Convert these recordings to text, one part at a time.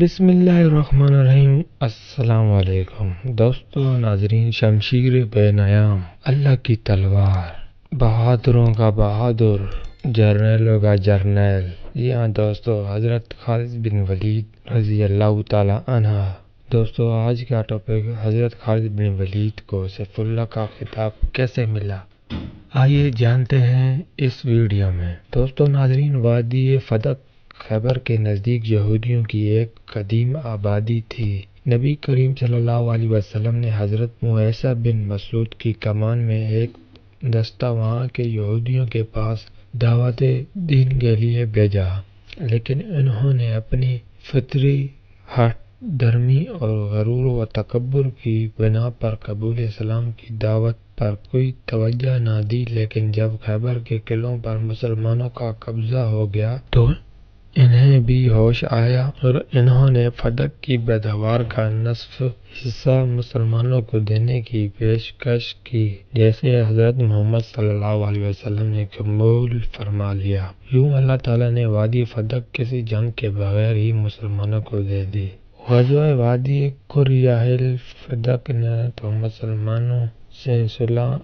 بسم اللہ الرحمن الرحیم۔ السلام علیکم دوستو، ناظرین، شمشیر بے نیام، اللہ کی تلوار، بہادروں کا بہادر، جرنیلوں کا جرنیل۔ جی ہاں دوستو، حضرت خالد بن ولید رضی اللہ تعالی عنہ۔ دوستو، آج کا ٹاپک حضرت خالد بن ولید کو سیف اللہ کا خطاب کیسے ملا، آئیے جانتے ہیں اس ویڈیو میں۔ دوستو ناظرین، وادی فدق خیبر کے نزدیک یہودیوں کی ایک قدیم آبادی تھی۔ نبی کریم صلی اللہ علیہ وسلم نے حضرت معیسہ بن مسعود کی کمان میں ایک دستہ وہاں کے یہودیوں کے پاس دعوت دین کے لیے بھیجا، لیکن انہوں نے اپنی فطری ہٹ درمی اور غرور و تکبر کی بنا پر قبول اسلام کی دعوت پر کوئی توجہ نہ دی۔ لیکن جب خیبر کے قلعوں پر مسلمانوں کا قبضہ ہو گیا تو انہیں بھی ہوش آیا اور انہوں نے فدق کی پیداوار کا نصف حصہ مسلمانوں کو دینے کی پیشکش کی، جسے حضرت محمد صلی اللہ علیہ وسلم نے قبول فرما لیا۔ یوں اللہ تعالیٰ نے وادی فدق کسی جنگ کے بغیر ہی مسلمانوں کو دے دی۔ غزوہ وادی قریہ فدق نے تو مسلمانوں سے صلح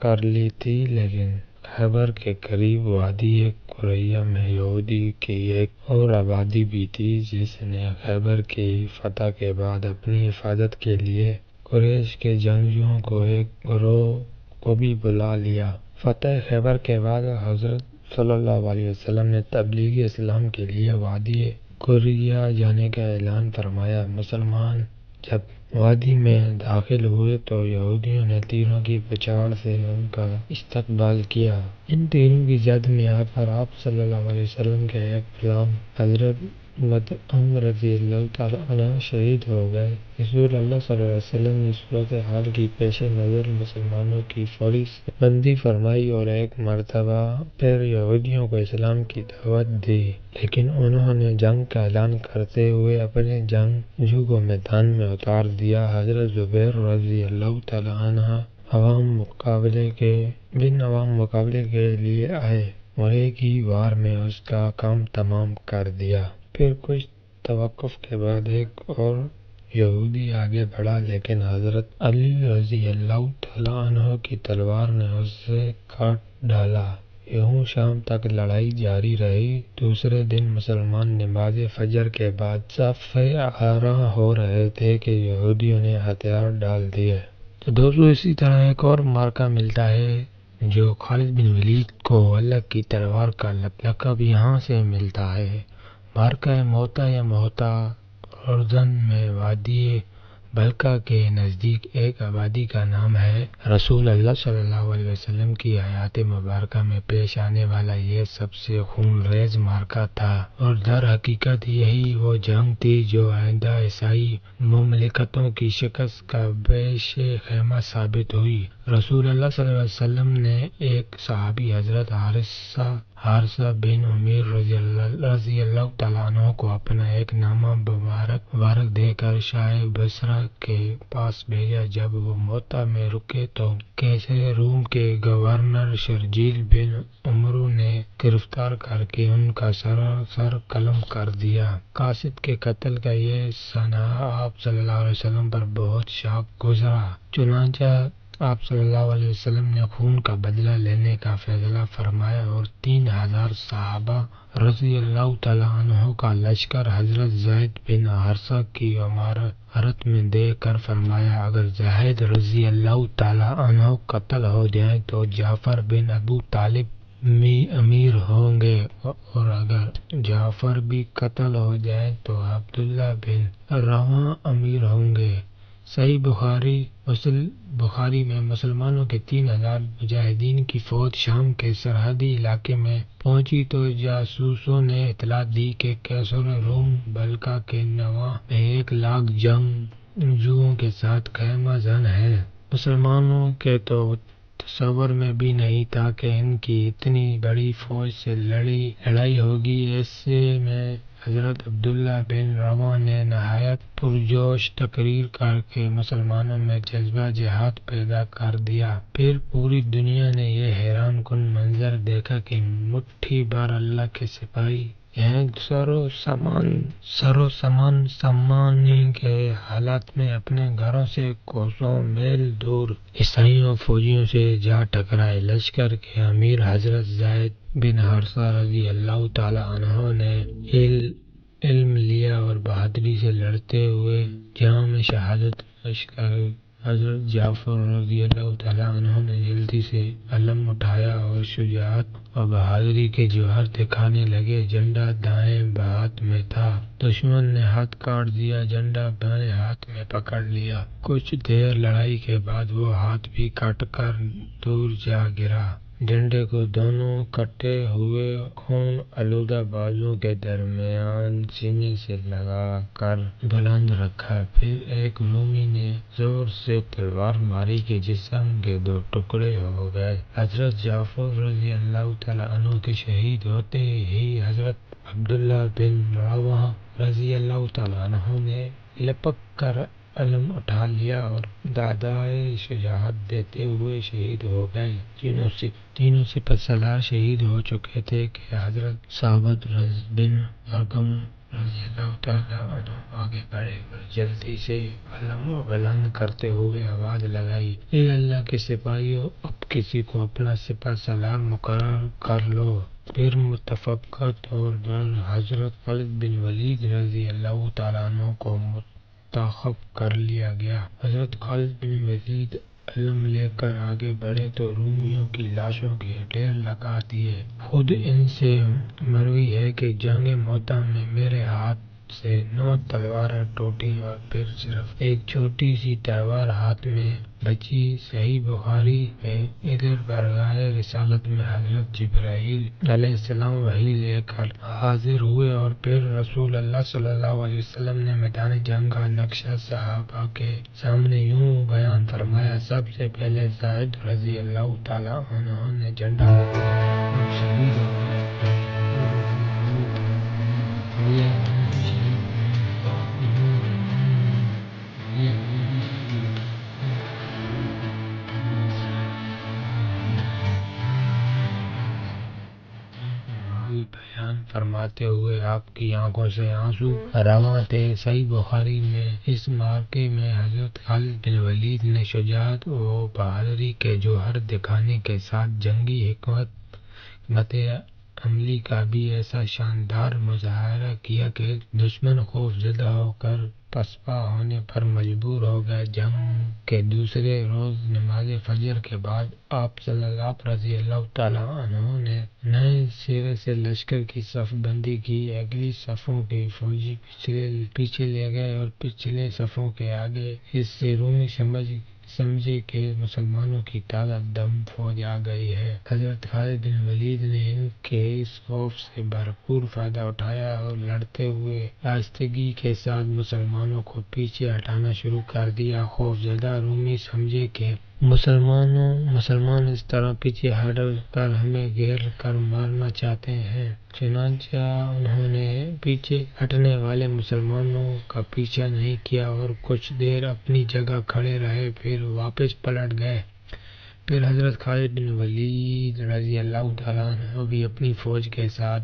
کر لی تھی، لیکن خیبر کے قریب وادی قریہ میں یہودی کی ایک اور آبادی بھی تھی، جس نے خیبر کی فتح کے بعد اپنی حفاظت کے لیے قریش کے جنگجوؤں کو ایک گروہ کو بھی بلا لیا۔ فتح خیبر کے بعد حضرت صلی اللہ علیہ وسلم نے تبلیغ اسلام کے لیے وادی قریہ جانے کا اعلان فرمایا۔ مسلمان جب وادی میں داخل ہوئے تو یہودیوں نے تیروں کی بچھاڑ سے ان کا استقبال کیا۔ ان تیروں کی زد میں آ کر آپ صلی اللہ علیہ وسلم کے ایک غلام حضرت مطعم رضی اللہ تعالی عنہ شہید ہو گئے۔ رسول اللہ صلی اللہ علیہ وسلم نے صورتحال کی پیش نظر مسلمانوں کی فوری بندی فرمائی اور ایک مرتبہ پھر یہودیوں کو اسلام کی دعوت دی، لیکن انہوں نے جنگ کا اعلان کرتے ہوئے اپنے جنگجو کو میدان میں اتار دیا۔ حضرت زبیر رضی اللہ تعالی عنہ عوام مقابلے کے لیے آئے اور ایک ہی وار میں اس کا کام تمام کر دیا۔ پھر کچھ توقف کے بعد ایک اور یہودی آگے بڑھا، لیکن حضرت علی رضی اللہ تعالی عنہ کی تلوار نے اسے کاٹ ڈالا۔ یوں شام تک لڑائی جاری رہی۔ دوسرے دن مسلمان نماز فجر کے بعد صف آراں ہو رہے تھے کہ یہودیوں نے ہتھیار ڈال دیے۔ تو دوستو، اسی طرح ایک اور مارکہ ملتا ہے جو خالد بن ولید کو اللہ کی تلوار کا لقب یہاں سے ملتا ہے۔ مارکہ موتا یا موتا اردن میں وادی بلقا کے نزدیک ایک آبادی کا نام ہے۔ رسول اللہ صلی اللہ علیہ وسلم کی حیات مبارکہ میں پیش آنے والا یہ سب سے خون ریز مارکہ تھا، اور در حقیقت یہی وہ جنگ تھی جو آئندہ عیسائی مملکتوں کی شکست کا بیش خیمہ ثابت ہوئی۔ رسول اللہ صلی اللہ علیہ وسلم نے ایک صحابی حضرت حارثہ بن عمیر رضی اللہ تعالیٰ عنہ کو اپنا ایک نامہ مبارک دے کر شاہ بصرہ کے پاس بھیجا۔ جب وہ موتا میں رکے تو قیصر روم کے گورنر شرجیل بن عمرو نے گرفتار کر کے ان کا سر قلم کر دیا۔ قاصد کے قتل کا یہ سانحہ آپ صلی اللہ علیہ وسلم پر بہت شاق گزرا، چنانچہ آپ صلی اللہ علیہ وسلم نے خون کا بدلہ لینے کا فیصلہ فرمایا اور 3000 صحابہ رضی اللہ تعالی عنہ کا لشکر حضرت زید بن حارثہ کی امارت میں دے کر فرمایا، اگر زید رضی اللہ تعالی عنہ قتل ہو جائیں تو جعفر بن ابو طالب امیر ہوں گے، اور اگر جعفر بھی قتل ہو جائیں تو عبداللہ بن رواحہ امیر ہوں گے۔ صحیح بخاری میں مسلمانوں کے 3000 مجاہدین کی فوج شام کے سرحدی علاقے میں پہنچی تو جاسوسوں نے اطلاع دی کہ قیصر روم بلقا کے نواح میں 1,00,000 جنگجوؤں کے ساتھ خیمہ زن ہے۔ مسلمانوں کے تو تصور میں بھی نہیں تھا کہ ان کی اتنی بڑی فوج سے لڑائی ہوگی۔ ایسے میں حضرت عبداللہ بن رواحہ نے نہایت پرجوش تقریر کر کے مسلمانوں میں جذبہ جہاد پیدا کر دیا۔ پھر پوری دنیا نے یہ حیران کن منظر دیکھا کہ مٹھی بھر اللہ کے سپاہی یہ سرو سامانی کے حالات میں اپنے گھروں سے کوسوں میل دور عیسائیوں فوجیوں سے جا ٹکرائے۔ لشکر کے امیر حضرت زید بن حارثہ رضی اللہ تعالی عنہ نے علم لیا اور بہادری سے لڑتے ہوئے جنگ میں شہادت نوش کر حضرت جعفر رضی اللہ تعالی عنہ نے جلدی سے علم اٹھایا اور شجاعت اور بہادری کے جوہر دکھانے لگے۔ جھنڈا دائیں ہاتھ میں تھا، دشمن نے ہاتھ کاٹ دیا، جھنڈا بائیں ہاتھ میں پکڑ لیا۔ کچھ دیر لڑائی کے بعد وہ ہاتھ بھی کٹ کر دور جا گرا۔ جھنڈے کو دونوں کٹے ہوئے خون آلودہ بازوؤں کے درمیان سینے سے لگا کر بلند رکھا۔ پھر ایک رومی نے زور سے تلوار ماری کہ جسم کے دو ٹکڑے ہو گئے۔ حضرت جعفر رضی اللہ تعالی عنہ کے شہید ہوتے ہی حضرت عبداللہ بن رواحہ رضی اللہ تعالی عنہ نے لپک کر علم اٹھا لیا اور دادائے شجاعت دیتے ہوئے شہید ہو گئے۔ تینوں سپہ سالار شہید ہو چکے تھے کہ حضرت ثابت بن ارقم رضی اللہ تعالی عنہ آگے بڑھے اور جلدی سے علم بلند کرتے ہوئے آواز لگائی، اے اللہ کے سپاہیوں، اب کسی کو اپنا سپہ سالار مقرر کر لو۔ پھر متفقہ طور پر حضرت خالد بن ولید رضی اللہ تعالی عنہ کو منتخب کر لیا گیا۔ حضرت خالد بن ولید علم لے کر آگے بڑھے تو رومیوں کی لاشوں کے ڈھیر لگا دیے۔ خود ان سے مروی ہے کہ جنگ مؤتہ میں میرے ہاتھ سے 9 تلواریں ٹوٹی اور پھر صرف ایک چھوٹی سی تلوار ہاتھ میں بچی۔ صحیح بخاری ہے۔ ادھر بارگاہ رسالت میں حضرت جبرائیل علیہ السلام وحی لے کر حاضر ہوئے اور پھر رسول اللہ صلی اللہ علیہ وسلم نے میدان جنگ کا نقشہ صحابہ کے سامنے یوں بیان فرمایا: سب سے پہلے زید رضی اللہ تعالی عنہ نے جھنڈا اٹھایا اور شہید ہو گئے۔ بیان فرماتے ہوئے آپ کی آنکھوں سے آنسو رواں تھے۔ صحیح بخاری میں اس معرکے میں حضرت خالد بن ولید نے شجاعت و بہادری کے جوہر دکھانے کے ساتھ جنگی حکمت عملی کا بھی ایسا شاندار مظاہرہ کیا کہ دشمن خوف زدہ ہو کر پسپا ہونے پر مجبور ہو گئے۔ جنگ کے دوسرے روز نماز فجر کے بعد آپ صلی اللہ رضی اللہ تعالی عنہ نے نئے سرے سے لشکر کی صف بندی کی۔ اگلی صفوں کے فوجی پیچھے لے گئے اور پچھلے صفوں کے آگے۔ اس سے رومی سمجھے کہ مسلمانوں کی تعداد دم فوج آ گئی ہے۔ حضرت خالد بن ولید نے ان کے اس خوف سے بھرپور فائدہ اٹھایا اور لڑتے ہوئے آہستگی کے ساتھ مسلمانوں کو پیچھے ہٹانا شروع کر دیا۔ خوفزدہ رومی سمجھے کہ مسلمان اس طرح پیچھے ہٹ کر ہمیں گھیر کر مارنا چاہتے ہیں۔ چنانچہ انہوں نے پیچھے ہٹنے والے مسلمانوں کا پیچھا نہیں کیا اور کچھ دیر اپنی جگہ کھڑے رہے، پھر واپس پلٹ گئے۔ پھر حضرت خالد بن ولید رضی اللہ تعالی عنہ بھی اپنی فوج کے ساتھ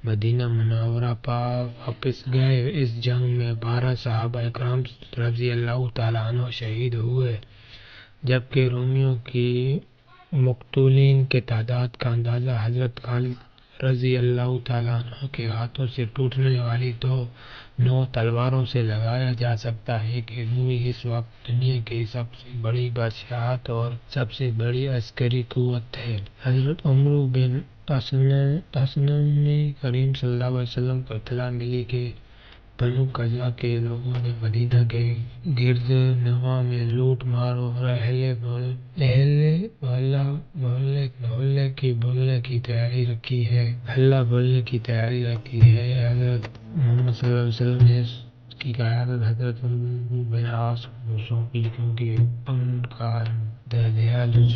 مدینہ منورہ واپس گئے۔ اس جنگ میں 12 صحابہ اکرام رضی اللہ تعالی عنہ شہید ہوئے، جبکہ رومیوں کی مقتولین کی تعداد کا اندازہ حضرت خالد رضی اللہ تعالی عنہ کے ہاتھوں سے ٹوٹنے والی 9 تلواروں سے لگایا جا سکتا ہے کہ رومی اس وقت دنیا کی سب سے بڑی بادشاہت اور سب سے بڑی عسکری قوت تھے۔ حضرت عمرو بن اسلم نے کریم صلی اللہ علیہ وسلم کو اطلاع ملی کہ بنو قزا کے لوگوں نے مدینہ کے گرد نواح میں لوٹ مار اور اہل محلے کی بھولنے کی تیاری رکھی ہے۔ حضرت محمد صلی اللہ علیہ وسلم نے اس کی قیادت حضرت عمرو بن عاص کو سونپی، کیونکہ ان کا دیہال اس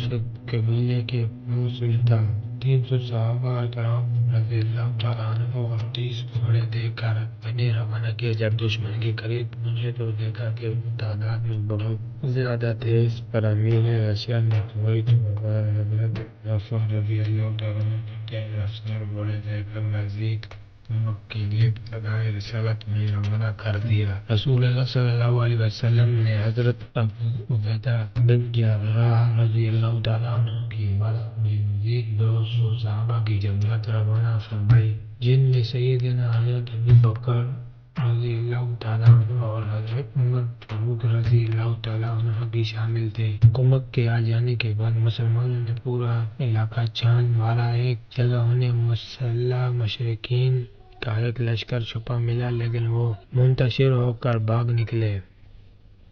قبیلے کے پڑوس میں تھا۔ 300 صحابہ اکرام رضی اللہ تعالی عنہ اور 30 گھوڑے دے کر انہیں روانہ کیا۔ جب دشمن کے قریب پہنچے تو دیکھا کہ وہ تعداد میں بہت زیادہ تھے۔ اس پر امیر لشکر نے فوری طور پر حضرت جعفر رضی اللہ تعالی عنہ کو تیز رفتار گھوڑے دے کر نزدیک مکے لیے لگائے رسالت میں روانہ کر دیا۔ رسول اللہ صلی اللہ علیہ وسلم نے حضرت ابو عبیدہ بن جراح رضی اللہ تعالیٰ عنہ کی مدد میں مزید 200 صحابہ کی جماعت روانہ فرمائی، جن میں سیدنا حضرت ابو بکر رضی اللہ تعالیٰ عنہ اور حضرت عمر فاروق رضی اللہ تعالیٰ عنہ بھی شامل تھے۔ حکومت کے آ جانے کے بعد مسلمانوں نے پورا علاقہ چھان مارا۔ ایک جگہ انہیں مسلح مشرکین کا ایک لشکر چھپا ملا، لیکن وہ منتشر ہو کر بھاگ نکلے۔